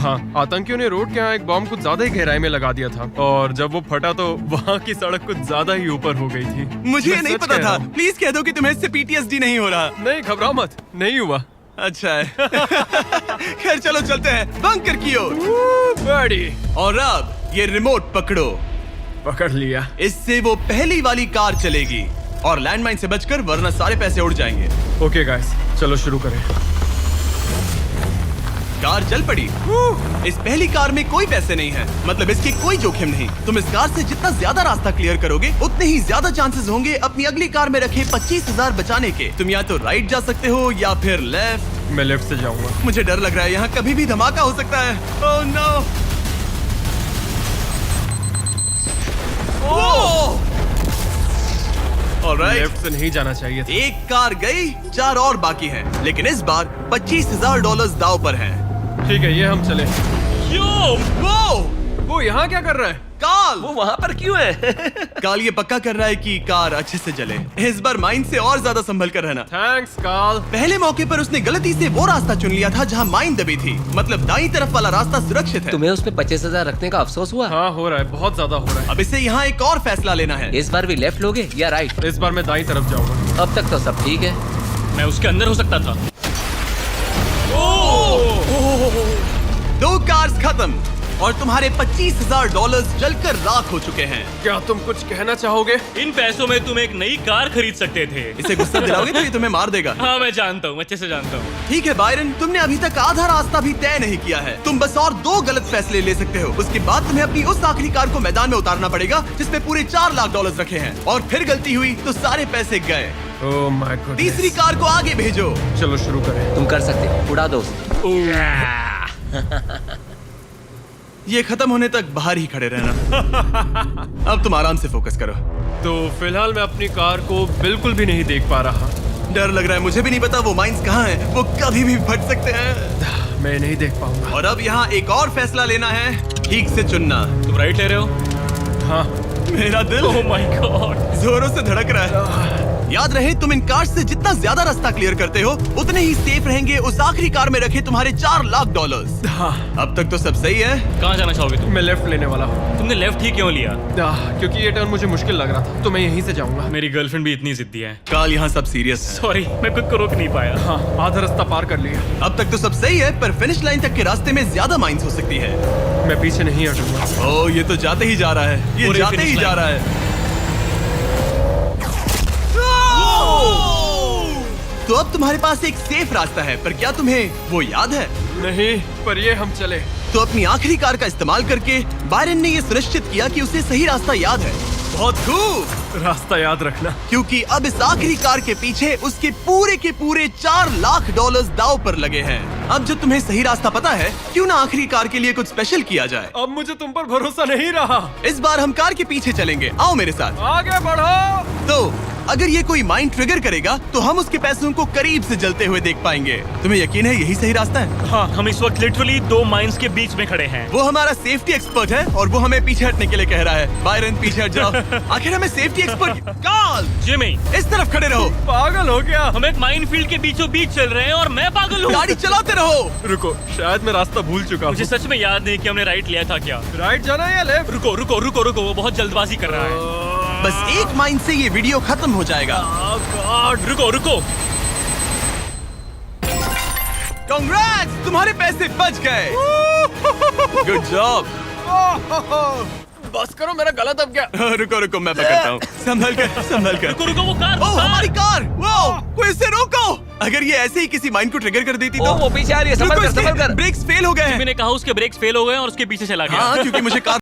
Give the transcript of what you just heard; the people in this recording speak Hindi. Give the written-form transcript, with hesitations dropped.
हाँ, आतंकियों ने रोड के यहाँ एक बॉम्ब कुछ ज्यादा ही गहराई में लगा दिया था और जब वो फटा तो वहाँ की सड़क कुछ ज्यादा ही ऊपर हो गई थी। मुझे ये मैं नहीं सच पता कह रहा था। हूँ। प्लीज कह दो कि तुम्हें इससे पीटीएसडी नहीं हो रहा। नहीं, घबराओ मत, नहीं हुआ। अच्छा है। खैर चलो चलते हैं बंकर की ओर। बड़ी और अब ये रिमोट पकड़ो। पकड़ लिया। इससे वो पहली वाली कार चलेगी और लैंडमाइन से बचकर, वरना सारे पैसे उड़ जाएंगे। ओके गाइस, चलो शुरू करें। कार चल पड़ी। इस पहली कार में कोई पैसे नहीं है, मतलब इसकी कोई जोखिम नहीं। तुम इस कार से जितना ज्यादा रास्ता क्लियर करोगे उतने ही ज्यादा चांसेस होंगे अपनी अगली कार में रखे 25,000 बचाने के। तुम या तो राइट जा सकते हो या फिर लेफ्ट। मैं लेफ्ट से जाऊंगा। मुझे डर लग रहा है, यहाँ कभी भी धमाका हो सकता है। Oh no. ऑलराइट, लेफ्ट से नहीं जाना चाहिए था। एक कार गई, 4 और बाकी हैं, लेकिन इस बार $25,000 दाव पर हैं। ठीक है, ये हम चले। वो यहाँ क्या कर रहा है? काल, वो वहाँ पर क्यों है? काल ये पक्का कर रहा है कि कार अच्छे से चले। इस बार माइन से और ज्यादा संभल कर रहना। थैंक्स काल। पहले मौके पर उसने गलती से वो रास्ता चुन लिया था जहाँ माइन दबी थी, मतलब दाईं तरफ वाला रास्ता सुरक्षित है। तुम्हें उसमें 25,000 रखने का अफसोस हुआ? हाँ, हो रहा है, बहुत ज्यादा हो रहा है। अब इसे यहाँ एक और फैसला लेना है। इस बार भी लेफ्ट लोगे या राइट? इस बार मैं दाईं तरफ जाऊंगा। अब तक तो सब ठीक है। मैं उसके अंदर हो सकता था। 2 कार्स खत्म और तुम्हारे $25,000 जलकर राख हो चुके हैं। क्या तुम कुछ कहना चाहोगे? इन पैसों में तुम एक नई कार खरीद सकते थे। इसे गुस्सा दिलाओगे तो ये तुम्हें मार देगा। हाँ, मैं जानता हूँ, अच्छे से जानता हूँ। ठीक है बायरन, तुमने अभी तक आधा रास्ता भी तय नहीं किया है। तुम बस और 2 गलत फैसले ले सकते हो। उसके बाद तुम्हें अपनी उस आखिरी कार को मैदान में उतारना पड़ेगा जिसमें पूरे $4 लाख रखे हैं, और फिर गलती हुई तो सारे पैसे गए। Oh my God. तीसरी कार को आगे भेजो। चलो शुरू करें। तुम कर सकते हो, उड़ा दो उसे। ये खत्म होने तक बाहर ही खड़े रहना। अब तुम आराम से फोकस करो। तो फिलहाल मैं अपनी कार को बिल्कुल भी नहीं देख पा रहा। डर लग रहा है, मुझे भी नहीं पता वो माइंस कहाँ हैं। वो कभी भी फट सकते हैं। मैं नहीं देख पाऊंगा। और अब यहाँ एक और फैसला लेना है, ठीक से चुनना। तुम राइट ले रहे हो? हाँ। मेरा दिल ओह माय गॉड, जोरों से धड़क रहा है। याद रहे, तुम इन कार से जितना ज्यादा रास्ता क्लियर करते हो उतने ही सेफ रहेंगे उस आखिरी कार में रखे तुम्हारे $4 लाख। हाँ। अब तक तो सब सही है। कहाँ जाना चाहोगे तुम? मैं लेफ्ट लेने वाला हूँ। तुमने लेफ्ट ही क्यों लिया? क्योंकि ये टर्न मुझे मुश्किल लग रहा था, तो मैं यहीं से जाऊंगा। मेरी गर्लफ्रेंड भी इतनी जिद्दी है। काल, यहाँ सब सीरियस है। सॉरी, मैं खुद को रोक नहीं पाया। हाँ, आधा रास्ता पार कर लिया। अब तक तो सब सही है, पर फिनिश लाइन तक के रास्ते में ज्यादा माइंस हो सकती है। मैं पीछे नहीं हटूंगा। ओह, ये तो जाते ही जा रहा है। ये पूरे जाते ही finish जा line। रहा है। तो अब तुम्हारे पास एक सेफ रास्ता है, पर क्या तुम्हें वो याद है? नहीं, पर ये हम चले। तो अपनी आखिरी कार का इस्तेमाल करके बायरन ने ये सुनिश्चित किया कि उसे सही रास्ता याद है। बहुत खूब, रास्ता याद रखना। क्योंकि अब इस आखिरी कार के पीछे उसके पूरे के पूरे $4 लाख दाव पर लगे हैं। अब जब तुम्हें सही रास्ता पता है, क्यों ना आखिरी कार के लिए कुछ स्पेशल किया जाए। अब मुझे तुम पर भरोसा नहीं रहा। इस बार हम कार के पीछे चलेंगे, आओ मेरे साथ। आगे बढ़ो। तो अगर ये कोई माइंड ट्रिगर करेगा तो हम उसके पैसों को करीब से जलते हुए देख पाएंगे। तुम्हें यकीन है यही सही रास्ता है? हाँ, हम इस वक्त लिटरली 2 माइंस के बीच में खड़े हैं। वो हमारा सेफ्टी एक्सपर्ट है और वो हमें पीछे हटने के लिए कह रहा है। बायरन, पीछे हट जाओ। आखिर हमें सेफ्टी एक्सपर्ट काल, जिमी, इस तरफ खड़े रहो। पागल हो गया। हम एक माइनफील्ड के बीचों बीच चल रहे हैं और मैं पागल हूँ। गाड़ी चलाते रहो। रुको, शायद मैं रास्ता भूल चुका मुझे हूँ। सच में याद नहीं कि हमने राइट लिया था क्या। राइट जाना है या लेफ्ट? रुको रुको रुको रुको, वो बहुत जल्दबाजी कर रहा है। बस एक माइंड से ये वीडियो खत्म हो जाएगा। गॉड, रुको रुको। कांग्रेट्स, तुम्हारे पैसे बच गए। Good job. बस करो, मेरा गला दब गया। रुको रुको, मैं पकड़ता हूँ। संभल कर। रुको रुको, वो कार, ओह, हमारी कार। वो कोई इसे रोको। अगर ये ऐसे ही किसी माइंड को ट्रिगर कर देती तो। वो पीछे आ रही है, संभल रुको, कर, इसके संभल कर। ब्रेक्स फेल हो गए हैं। मैंने कहा उसके ब्रेक्स फेल हो गए और उसके पीछे चला गया। हाँ, क्योंकि मुझे कार